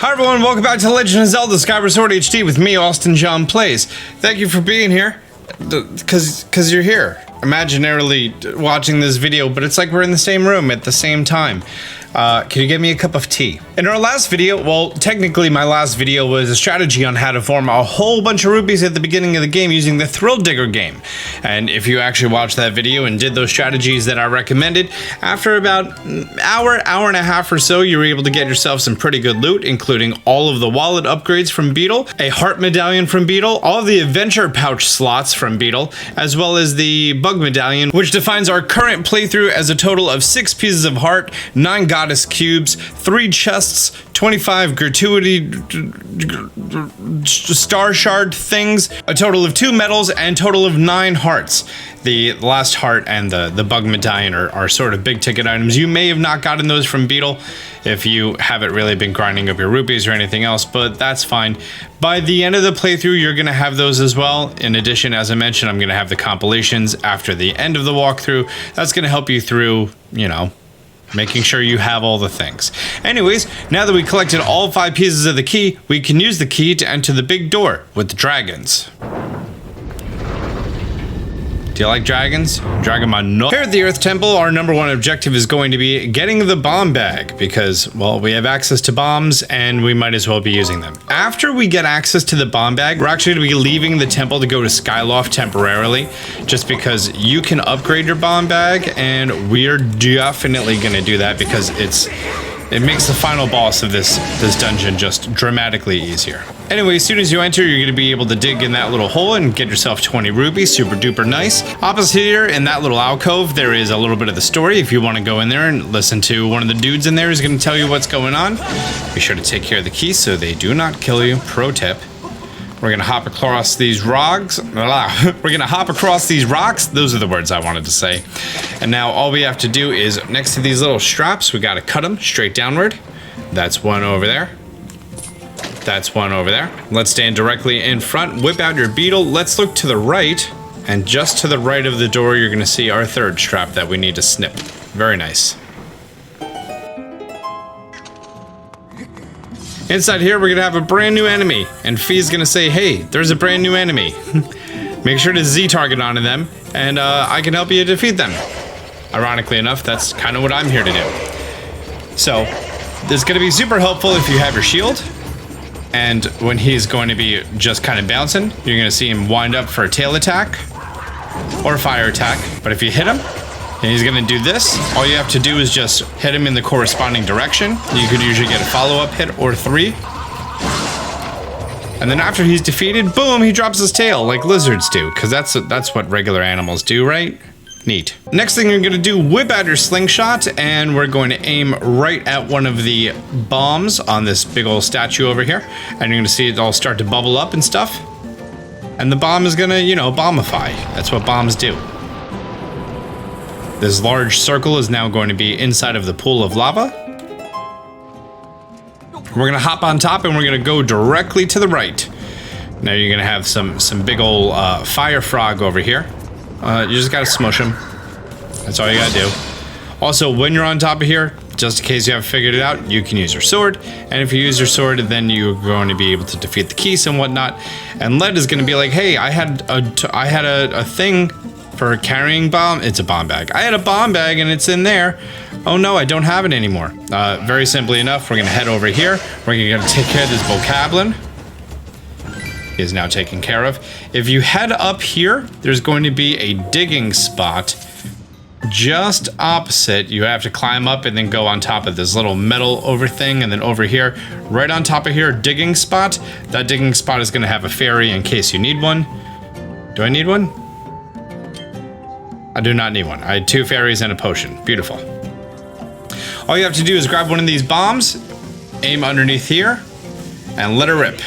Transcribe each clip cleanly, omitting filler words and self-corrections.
Hi everyone, welcome back to The Legend of Zelda Skyward Sword HD with me, Austin John Plays. Thank you for being here, because you're here, imaginarily watching this video, but it's like we're in the same room at the same time. Can you get me a cup of tea? In our last video, well, technically my last video was a strategy on how to farm a whole bunch of rupees at the beginning of the game using the Thrill Digger game. And if you actually watched that video and did those strategies that I recommended, after about an hour and a half or so, you were able to get yourself some pretty good loot, including all of the wallet upgrades from Beetle, a heart medallion from Beetle, all of the adventure pouch slots from Beetle, as well as the bug medallion, which defines our current playthrough as a total of 6 pieces of heart, 9 goddess cubes, 3 chests, 25 gratuity star shard things, a total of 2 medals, and total of 9 hearts. The last heart and the bug medallion are sort of big ticket items. You may have not gotten those from Beetle if you haven't really been grinding up your rupees or anything else, but that's fine. By the end of the playthrough, you're going to have those as well. In addition, as I mentioned, I'm going to have the compilations after the end of the walkthrough. That's going to help you through, you know, making sure you have all the things. Anyways, now that we collected all 5 pieces of the key, we can use the key to enter the big door with the dragons. Do you like dragons? Dragonman. Here at the Earth Temple, our #1 objective is going to be getting the bomb bag because, well, we have access to bombs and we might as well be using them. After we get access to the bomb bag, we're actually going to be leaving the temple to go to Skylocke temporarily, just because you can upgrade your bomb bag, and we're definitely going to do that because it makes the final boss of this dungeon just dramatically easier. Anyway, as soon as you enter, you're going to be able to dig in that little hole and get yourself 20 rupees, super duper nice. Opposite here, in that little alcove, there is a little bit of the story. If you want to go in there and listen to one of the dudes in there who's going to tell you what's going on, be sure to take care of the keys so they do not kill you. Pro tip. We're going to hop across these rocks. We're going to hop across these rocks. Those are the words I wanted to say. And now all we have to do is, next to these little straps, we got to cut them straight downward. That's one over there. That's one over there. Let's stand directly in front. Whip out your beetle. Let's look to the right. And just to the right of the door, you're going to see our 3rd strap that we need to snip. Very nice. Inside here, we're going to have a brand new enemy, and Fee's going to say, hey, there's a brand new enemy. Make sure to Z-target onto them, and I can help you defeat them. Ironically enough, that's kind of what I'm here to do. So, this is going to be super helpful if you have your shield, and when he's going to be just kind of bouncing, you're going to see him wind up for a tail attack, or a fire attack, but if you hit him, and he's gonna do this. All you have to do is just hit him in the corresponding direction. You could usually get a follow-up hit or 3. And then after he's defeated, boom, he drops his tail like lizards do, because that's what regular animals do, right? Neat. Next thing you're gonna do, whip out your slingshot, and we're going to aim right at one of the bombs on this big old statue over here. And you're gonna see it all start to bubble up and stuff. And the bomb is gonna, you know, bombify. That's what bombs do. This large circle is now going to be inside of the pool of lava. We're gonna hop on top and we're gonna go directly to the right. Now you're gonna have some big old fire frog over here. You just gotta smush him. That's all you gotta do. Also, when you're on top of here, just in case you haven't figured it out, you can use your sword. And if you use your sword, then you're going to be able to defeat the keys and whatnot. And Led is gonna be like, hey, I had a thing for carrying bomb. It's a bomb bag. I had a bomb bag and it's in there. Oh no, I don't have it anymore. Very simply enough, we're gonna head over here. We're gonna take care of this bokoblin. He is now taken care of. If you head up here, there's going to be a digging spot just opposite. You have to climb up and then go on top of this little metal over thing, and then over here, right on top of here, digging spot. That digging spot is gonna have a fairy in case you need one. Do I need one? I do not need one. I had 2 fairies and a potion. Beautiful. All you have to do is grab one of these bombs, aim underneath here, and let her rip.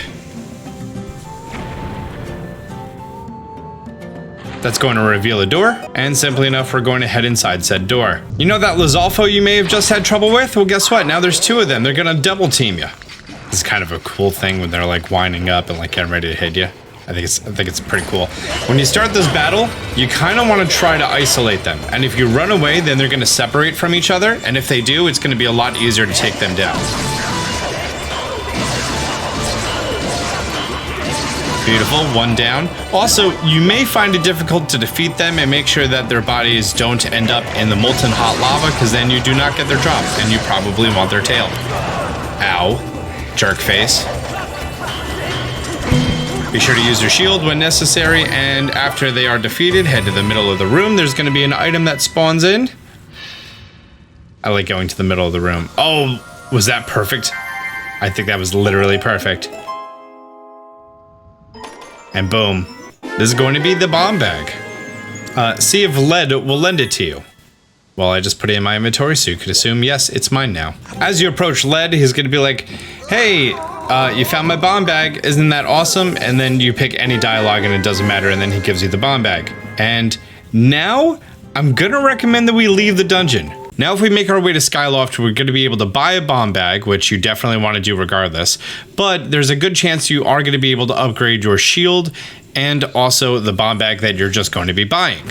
That's going to reveal a door, and simply enough, we're going to head inside said door. You know that Lizalfo you may have just had trouble with? Well, guess what? Now there's 2 of them. They're gonna double team you. This is kind of a cool thing when they're like winding up and like getting ready to hit you. I think it's pretty cool. When you start this battle, you kind of want to try to isolate them. And if you run away, then they're going to separate from each other. And if they do, it's going to be a lot easier to take them down. Beautiful, one down. Also, you may find it difficult to defeat them, and make sure that their bodies don't end up in the molten hot lava, because then you do not get their drop, and you probably want their tail. Ow. Jerk face. Be sure to use your shield when necessary, and after they are defeated, head to the middle of the room. There's going to be an item that spawns in. I like going to the middle of the room. Oh, was that perfect? I think that was literally perfect. And boom. This is going to be the bomb bag. Sea of Lead will lend it to you. Well, I just put it in my inventory, so you could assume, yes, it's mine now. As you approach Lead, he's going to be like, hey, you found my bomb bag. Isn't that awesome? And then you pick any dialogue and it doesn't matter, and then he gives you the bomb bag. And now, I'm going to recommend that we leave the dungeon. Now, if we make our way to Skyloft, we're going to be able to buy a bomb bag, which you definitely want to do regardless. But there's a good chance you are going to be able to upgrade your shield and also the bomb bag that you're just going to be buying.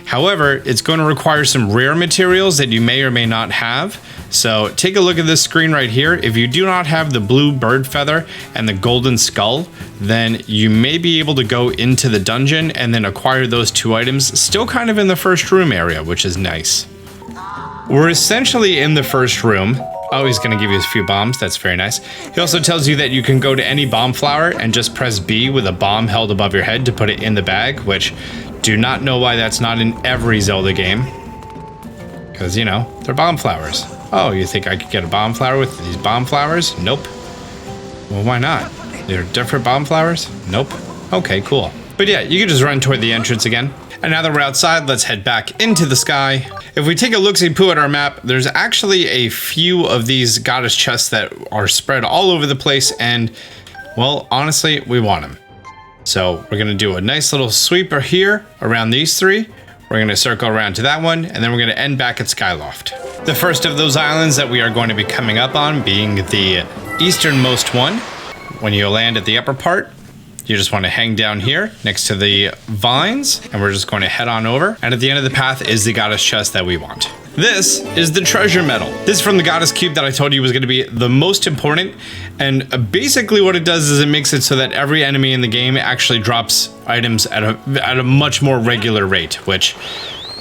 However, it's going to require some rare materials that you may or may not have. So take a look at this screen right here. If you do not have the blue bird feather and the golden skull, then you may be able to go into the dungeon and then acquire those two items, still kind of in the first room area, which is nice. We're essentially in the first room. Oh, he's gonna give you a few bombs. That's very nice. He also tells you that you can go to any bomb flower and just press B with a bomb held above your head to put it in the bag, which do not know why that's not in every Zelda game. Because, you know, they're bomb flowers. Oh, you think I could get a bomb flower with these bomb flowers? Nope. Well, why not? They're different bomb flowers? Nope. Okay, cool. But yeah, you can just run toward the entrance again. And now that we're outside, let's head back into the sky. If we take a look-see-poo at our map, there's actually a few of these goddess chests that are spread all over the place, and, well, honestly, we want them. So we're gonna do a nice little sweeper here around these three. We're gonna circle around to that one, and then we're gonna end back at Skyloft. The first of those islands that we are going to be coming up on being the easternmost one. When you land at the upper part, you just want to hang down here next to the vines, and we're just going to head on over. And at the end of the path is the goddess chest that we want. This is the treasure medal. This is from the goddess cube that I told you was going to be the most important. And basically what it does is it makes it so that every enemy in the game actually drops items at a much more regular rate, which,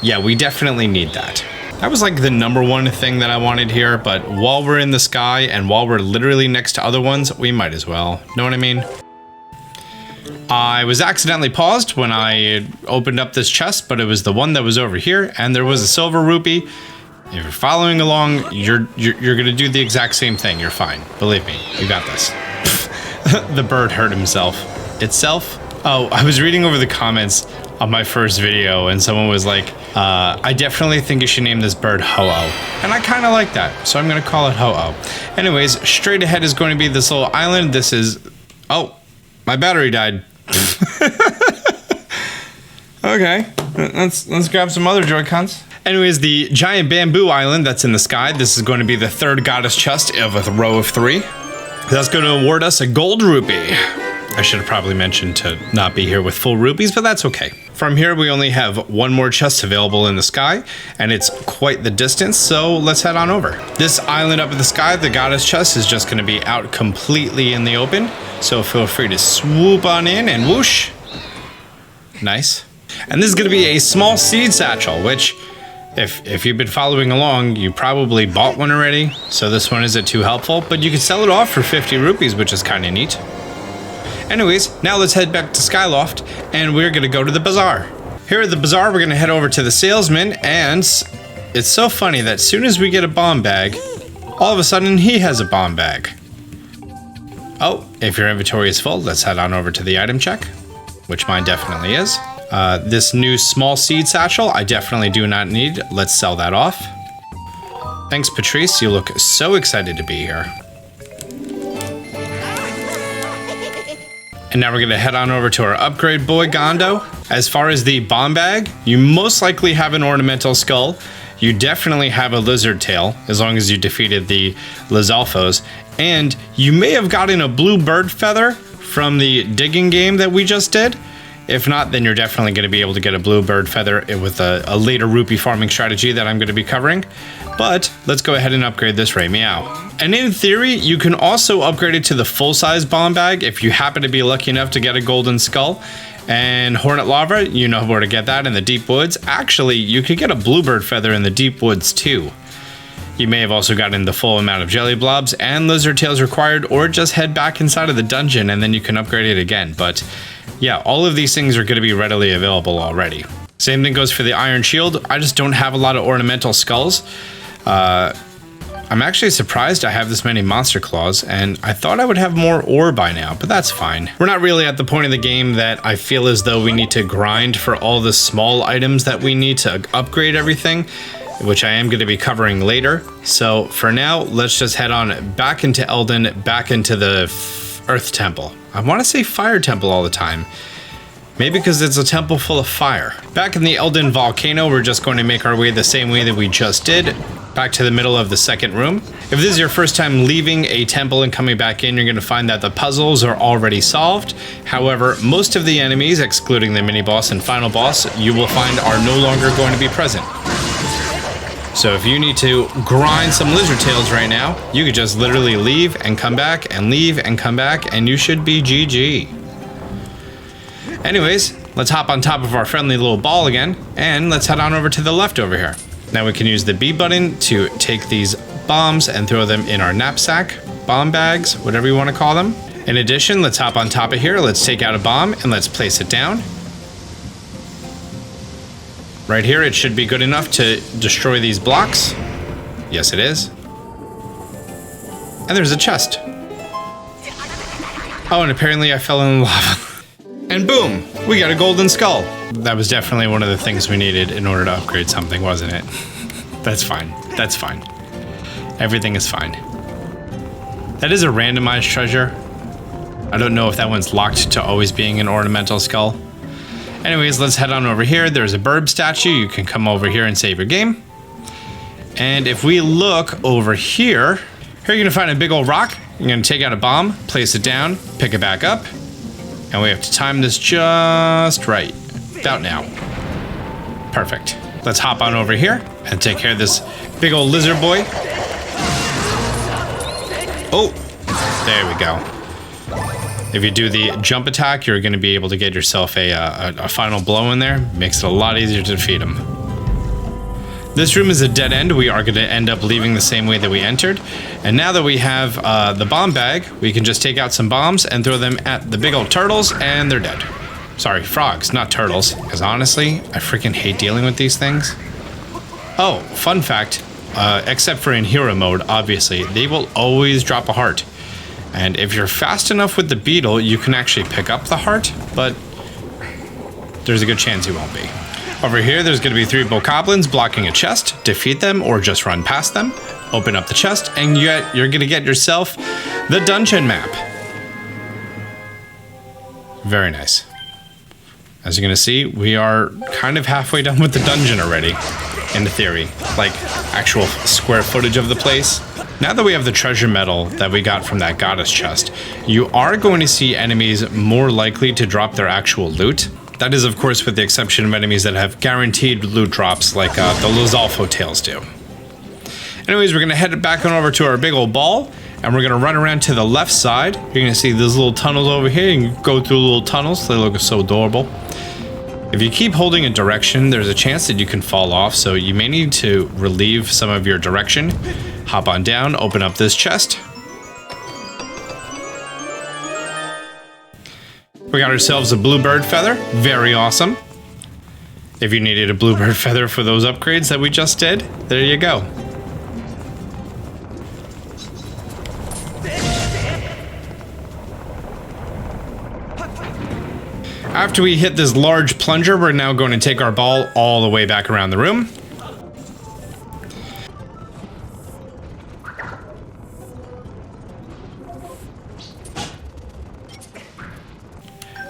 yeah, we definitely need that. That was like the number one thing that I wanted here, but while we're in the sky and while we're literally next to other ones, we might as well. Know what I mean? I was accidentally paused when I opened up this chest, but it was the one that was over here, and there was a silver rupee. If you're following along, you're gonna do the exact same thing. You're fine. Believe me, you got this. The bird hurt himself. Itself? Oh, I was reading over the comments on my first video, and someone was like, I definitely think you should name this bird Ho-Oh. And I kind of like that, so I'm gonna call it Ho-Oh. Anyways, straight ahead is going to be this little island. This is... Oh, my battery died. Okay, let's grab some other Joy-Cons. Anyways, the giant bamboo island that's in the sky, this is going to be the third goddess chest of a row of 3. That's going to award us a gold rupee. I should have probably mentioned to not be here with full rupees, but that's okay. From here, we only have one more chest available in the sky, and it's quite the distance, so let's head on over. This island up in the sky, the goddess chest, is just gonna be out completely in the open, so feel free to swoop on in and whoosh. Nice. And this is gonna be a small seed satchel, which, if you've been following along, you probably bought one already, so this one isn't too helpful, but you can sell it off for 50 rupees, which is kinda neat. Anyways, now let's head back to Skyloft, and we're gonna go to the bazaar. Here at the bazaar, we're gonna head over to the salesman, and it's so funny that as soon as we get a bomb bag, all of a sudden he has a bomb bag. Oh, if your inventory is full, let's head on over to the item check, which mine definitely is. This new small seed satchel, I definitely do not need. Let's sell that off. Thanks, Patrice, you look so excited to be here. And now we're gonna head on over to our upgrade boy, Gondo. As far as the bomb bag, you most likely have an ornamental skull. You definitely have a lizard tail, as long as you defeated the Lizalfos. And you may have gotten a blue bird feather from the digging game that we just did. If not, then you're definitely going to be able to get a bluebird feather with a later rupee farming strategy that I'm going to be covering. But let's go ahead and upgrade this right meow. And in theory, you can also upgrade it to the full-size bomb bag if you happen to be lucky enough to get a golden skull. And hornet lava, you know where to get that in the deep woods. Actually, you could get a bluebird feather in the deep woods too. You may have also gotten the full amount of jelly blobs and lizard tails required, or just head back inside of the dungeon and then you can upgrade it again. But yeah, all of these things are going to be readily available already. Same thing goes for the iron shield. I just don't have a lot of ornamental skulls. I'm actually surprised I have this many monster claws, and I thought I would have more ore by now, but that's fine. We're not really at the point of the game that I feel as though we need to grind for all the small items that we need to upgrade everything, which I am going to be covering later. So for now, let's just head on back into Eldin, back into the Earth Temple. I want to say Fire Temple all the time. Maybe because it's a temple full of fire. Back in the Eldin Volcano, we're just going to make our way the same way that we just did, back to the middle of the second room. If this is your first time leaving a temple and coming back in, you're going to find that the puzzles are already solved. However, most of the enemies, excluding the mini-boss and final boss, you will find are no longer going to be present. So if you need to grind some lizard tails right now, you could just literally leave and come back and leave and come back, and you should be GG. Anyways, let's hop on top of our friendly little ball again, and let's head on over to the left over here. Now we can use the B button to take these bombs and throw them in our knapsack, bomb bags, whatever you want to call them. In addition, let's hop on top of here, let's take out a bomb, and let's place it down. Right here, it should be good enough to destroy these blocks. Yes, it is. And there's a chest. Oh, and apparently I fell in the lava. And boom, we got a golden skull. That was definitely one of the things we needed in order to upgrade something, wasn't it? That's fine. That's fine. Everything is fine. That is a randomized treasure. I don't know if that one's locked to always being an ornamental skull. Anyways, let's head on over here. There's a bird statue. You can come over here and save your game. And if we look over here, you're gonna find a big old rock. You're gonna take out a bomb, place it down, pick it back up. And we have to time this just right. About now. Perfect. Let's hop on over here and take care of this big old lizard boy. Oh, there we go. If you do the jump attack, you're going to be able to get yourself a final blow in there. Makes it a lot easier to defeat him. This room is a dead end. We are going to end up leaving the same way that we entered. And now that we have the bomb bag, we can just take out some bombs and throw them at the big old turtles, and they're dead. Sorry, frogs, not turtles. Because honestly, I freaking hate dealing with these things. Oh, fun fact, except for in hero mode, obviously, they will always drop a heart. And if you're fast enough with the beetle, you can actually pick up the heart, but there's a good chance you won't be. Over here, there's going to be 3 bokoblins blocking a chest. Defeat them or just run past them. Open up the chest, and you're going to get yourself the dungeon map. Very nice. As you're going to see, we are kind of halfway done with the dungeon already, in theory. Like, actual square footage of the place. Now that we have the treasure medal that we got from that goddess chest, you are going to see enemies more likely to drop their actual loot. That is, of course, with the exception of enemies that have guaranteed loot drops like the Lizalfo tails do. Anyways, we're going to head back on over to our big old ball, and we're going to run around to the left side. You're going to see these little tunnels over here. You can go through little tunnels. They look so adorable. If you keep holding a direction, there's a chance that you can fall off, so you may need to relieve some of your direction. Hop on down, open up this chest. We got ourselves a bluebird feather. Very awesome. If you needed a bluebird feather for those upgrades that we just did, there you go. After we hit this large plunger, we're now going to take our ball all the way back around the room.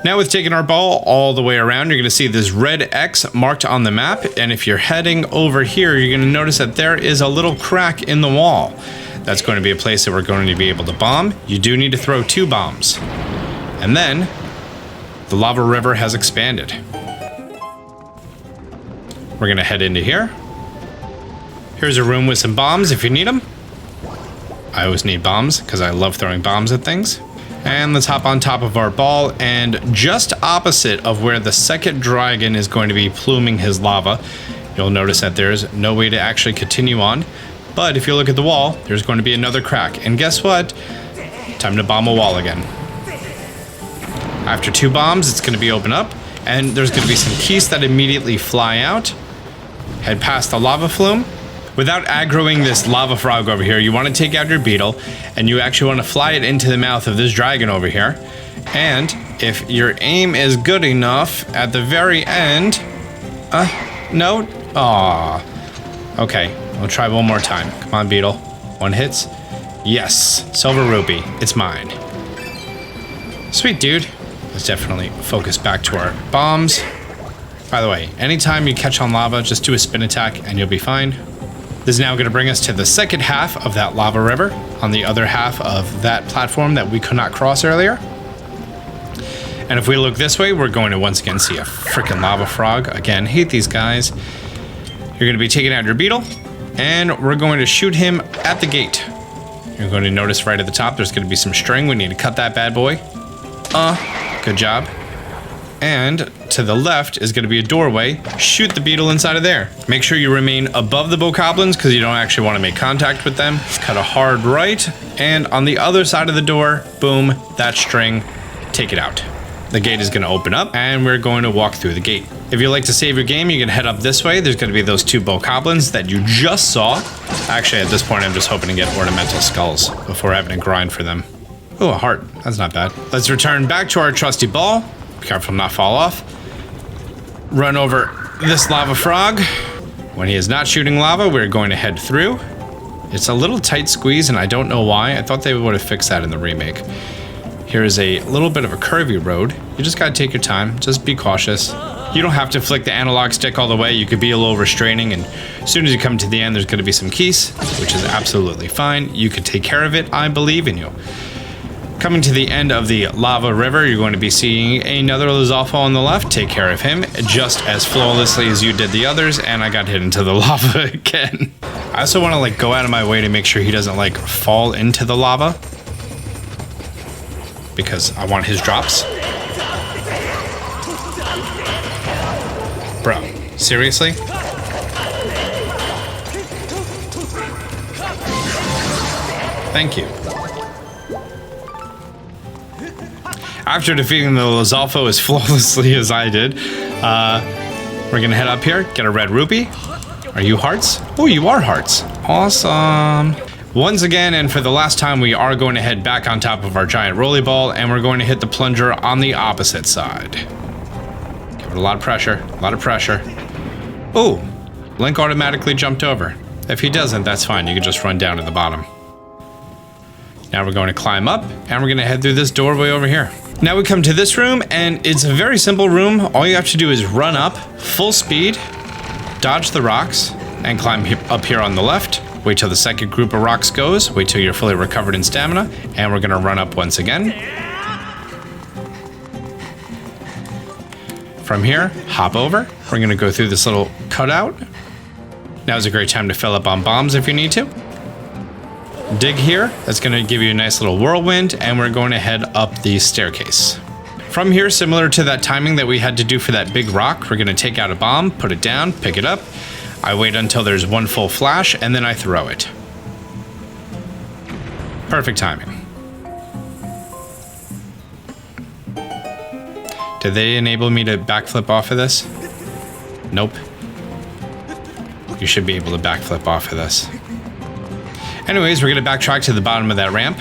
Now with taking our ball all the way around, you're going to see this red X marked on the map, and if you're heading over here, you're going to notice that there is a little crack in the wall. That's going to be a place that we're going to be able to bomb. You do need to throw 2 bombs. And then, The lava river has expanded. We're gonna head into here. Here's a room with some bombs if you need them. I always need bombs because I love throwing bombs at things. And let's hop on top of our ball, and just opposite of where the second dragon is going to be pluming his lava, you'll notice that there's no way to actually continue on. But if you look at the wall, there's going to be another crack. And guess what? Time to bomb a wall again. After 2 bombs, it's going to be open up, and there's going to be some keys that immediately fly out. Head past the lava flume. Without aggroing this lava frog over here, you want to take out your beetle, and you actually want to fly it into the mouth of this dragon over here. And if your aim is good enough, at the very end... no? Aww. Okay, we'll try one more time. Come on, beetle. 1 hits. Yes, silver rupee. It's mine. Sweet, dude. Let's definitely focus back to our bombs. By the way, anytime you catch on lava, just do a spin attack and you'll be fine. This is now going to bring us to the second half of that lava river, on the other half of that platform that we could not cross earlier. And if we look this way, we're going to once again see a freaking lava frog. Again, hate these guys. You're going to be taking out your beetle, and we're going to shoot him at the gate. You're going to notice right at the top, there's going to be some string. We need to cut that bad boy. Good job. And to the left is going to be a doorway. Shoot the beetle inside of there. Make sure you remain above the bokoblins because you don't actually want to make contact with them. Cut a hard right, and on the other side of the door, boom, that string, take it out. The gate is going to open up, and we're going to walk through the gate. If you'd like to save your game, you can head up this way. There's going to be those 2 bokoblins that you just saw. Actually, at this point, I'm just hoping to get ornamental skulls before having to grind for them. Oh, a heart. That's not bad. Let's return back to our trusty ball. Be careful not fall off. Run over this lava frog. When he is not shooting lava, we're going to head through. It's a little tight squeeze, and I don't know why. I thought they would have fixed that in the remake. Here is a little bit of a curvy road. You just gotta take your time. Just be cautious. You don't have to flick the analog stick all the way. You could be a little restraining, and as soon as you come to the end, there's gonna be some keys, which is absolutely fine. You could take care of it. I believe in you. Coming to the end of the lava river, you're going to be seeing another Lizalfo on the left. Take care of him just as flawlessly as you did the others, and I got hit into the lava again. I also want to go out of my way to make sure he doesn't fall into the lava, because I want his drops. Bro, seriously? Thank you. After defeating the Lizalfo as flawlessly as I did, we're gonna head up here, get a red rupee. Are you hearts? Oh, you are hearts. Awesome. Once again, and for the last time, we are going to head back on top of our giant rolly ball, and we're going to hit the plunger on the opposite side. Give it a lot of pressure, a lot of pressure. Oh, Link automatically jumped over. If he doesn't, that's fine. You can just run down to the bottom. Now we're going to climb up, and we're going to head through this doorway over here. Now we come to this room, and it's a very simple room. All you have to do is run up, full speed, dodge the rocks, and climb up here on the left. Wait till the second group of rocks goes. Wait till you're fully recovered in stamina, and we're going to run up once again. From here, hop over. We're going to go through this little cutout. Now is a great time to fill up on bombs if you need to. Dig here. That's going to give you a nice little whirlwind, and we're going to head up the staircase. From here, similar to that timing that we had to do for that big rock, we're going to take out a bomb, put it down, pick it up. I wait until there's one full flash, and then I throw it. Perfect timing. Did they enable me to backflip off of this? Nope. You should be able to backflip off of this. Anyways, we're going to backtrack to the bottom of that ramp.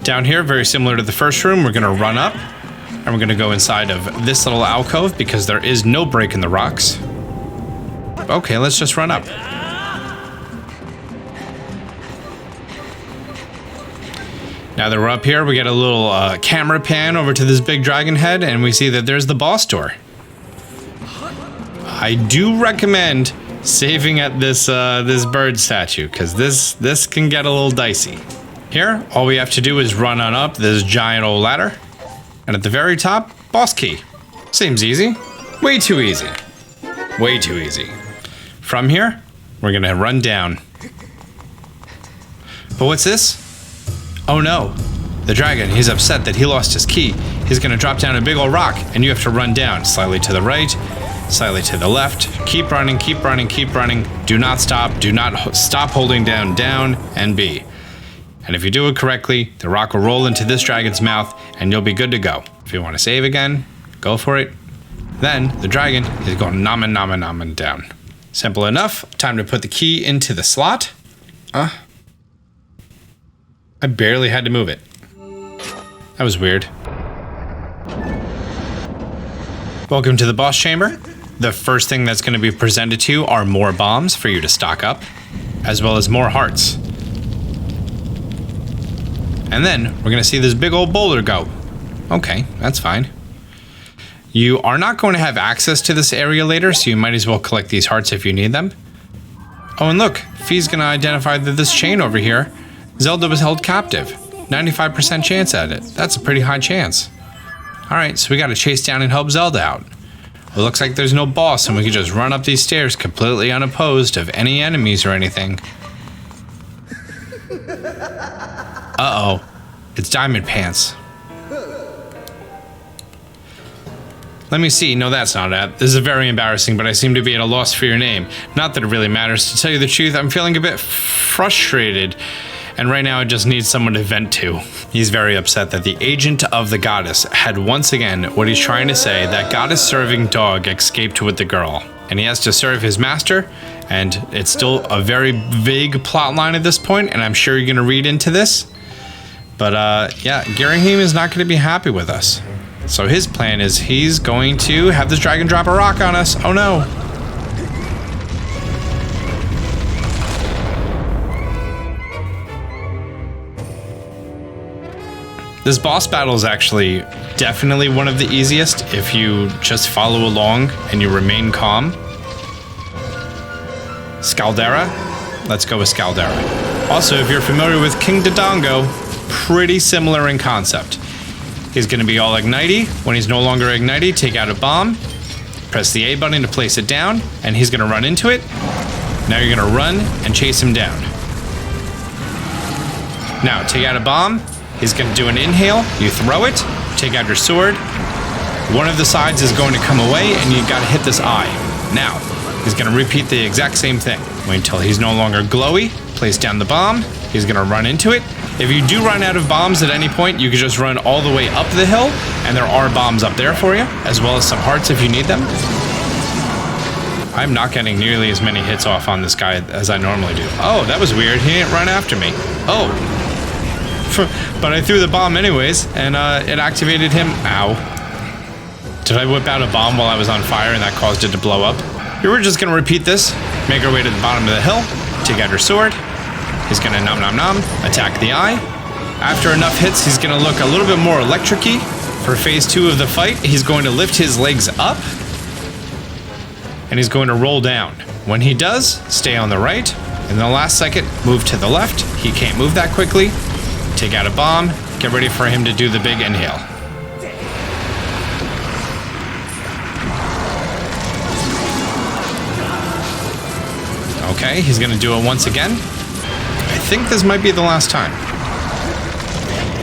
Down here, very similar to the first room, we're going to run up, and we're going to go inside of this little alcove because there is no break in the rocks. Okay, let's just run up. Now that we're up here, we get a little camera pan over to this big dragon head, and we see that there's the boss door. I do recommend saving at this this bird statue, because this can get a little dicey. Here, all we have to do is run on up this giant old ladder, and at the very top, boss key. Seems easy. Way too easy. Way too easy. From here, we're gonna run down. But what's this? Oh no. The dragon, he's upset that he lost his key. He's gonna drop down a big old rock, and you have to run down. Slightly to the right, slightly to the left. Keep running, keep running, keep running. Do not stop. Do not stop holding down, and B. And if you do it correctly, the rock will roll into this dragon's mouth, and you'll be good to go. If you want to save again, go for it. Then the dragon is going nomin down. Simple enough. Time to put the key into the slot. I barely had to move it. That was weird. Welcome to the boss chamber. The first thing that's going to be presented to you are more bombs for you to stock up, as well as more hearts. And then we're going to see this big old boulder go. Okay, that's fine. You are not going to have access to this area later, so you might as well collect these hearts if you need them. Oh, and look, Fee's going to identify that this chain over here, Zelda was held captive. 95% chance at it. That's a pretty high chance. Alright, so we gotta chase down and help Zelda out. It looks like there's no boss and we can just run up these stairs completely unopposed of any enemies or anything. Uh-oh. It's Diamond Pants. Let me see. No, that's not it. This is very embarrassing, but I seem to be at a loss for your name. Not that it really matters. To tell you the truth, I'm feeling a bit frustrated. And right now I just need someone to vent to. He's very upset that the agent of the goddess had once again what he's trying to say, that goddess-serving dog escaped with the girl. And he has to serve his master, and it's still a very vague plot line at this point, and I'm sure you're gonna read into this. But yeah, Girahim is not gonna be happy with us. So his plan is he's going to have this dragon drop a rock on us. Oh no. This boss battle is actually definitely one of the easiest if you just follow along and you remain calm. Scaldera? Let's go with Scaldera. Also, if you're familiar with King Dodongo, pretty similar in concept. He's going to be all ignitey. When he's no longer ignitey, take out a bomb, press the A button to place it down, and he's going to run into it. Now you're going to run and chase him down. Now, take out a bomb. He's going to do an inhale, you throw it, take out your sword. One of the sides is going to come away and you got to hit this eye. Now, he's going to repeat the exact same thing. Wait until he's no longer glowy, place down the bomb, he's going to run into it. If you do run out of bombs at any point, you can just run all the way up the hill and there are bombs up there for you, as well as some hearts if you need them. I'm not getting nearly as many hits off on this guy as I normally do. Oh, that was weird, he didn't run after me. Oh. But I threw the bomb anyways, and it activated him. Ow. Did I whip out a bomb while I was on fire and that caused it to blow up? We're just gonna repeat this. Make our way to the bottom of the hill. Take out your sword. He's gonna attack the eye. After enough hits, he's gonna look a little bit more electric-y. For phase 2 of the fight, he's going to lift his legs up. And he's going to roll down. When he does, stay on the right. In the last second, move to the left. He can't move that quickly. Take out a bomb, get ready for him to do the big inhale. Okay, he's gonna do it once again. I think this might be the last time.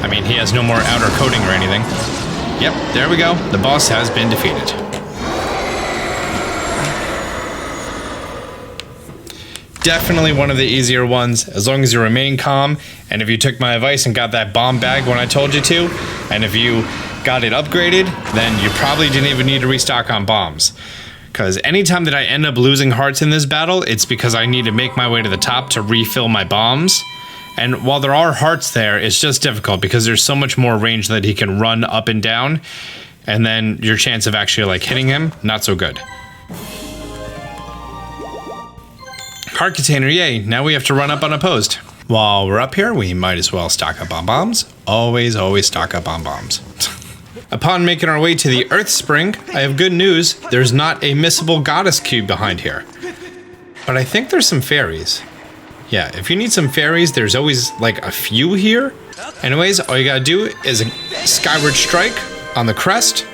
I mean, he has no more outer coating or anything. Yep, there we go. The boss has been defeated. Definitely one of the easier ones, as long as you remain calm, and if you took my advice and got that bomb bag when I told you to, and if you got it upgraded, then you probably didn't even need to restock on bombs. Because anytime that I end up losing hearts in this battle, it's because I need to make my way to the top to refill my bombs. And while there are hearts there, it's just difficult because there's so much more range that he can run up and down, and then your chance of actually like hitting him, not so good. Heart container, yay, now we have to run up unopposed. While we're up here, we might as well stock up on bombs. Always stock up on bombs. Upon making our way to the Earth Spring, I have good news. There's not a missable goddess cube behind here. But I think there's some fairies. Yeah, if you need some fairies, there's always like a few here. Anyways, all you gotta do is a Skyward strike on the crest.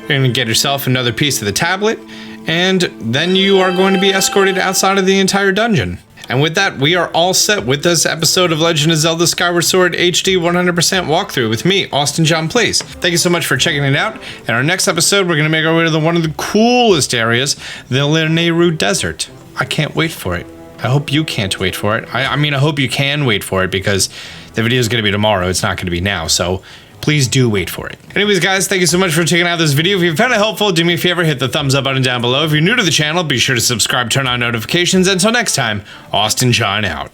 You're going to get yourself another piece of the tablet, and then you are going to be escorted outside of the entire dungeon. And with that, we are all set with this episode of Legend of Zelda Skyward Sword HD 100% walkthrough with me, Austin John Plays. Thank you so much for checking it out. In our next episode, we're going to make our way to one of the coolest areas, the Lineru Desert. I can't wait for it. I hope you can't wait for it. I mean, I hope you can wait for it because the video is going to be tomorrow. It's not going to be now, so please do wait for it. Anyways, guys, thank you so much for checking out this video. If you found it helpful, do me a favor, hit the thumbs up button down below. If you're new to the channel, be sure to subscribe, turn on notifications. Until next time, Austin John out.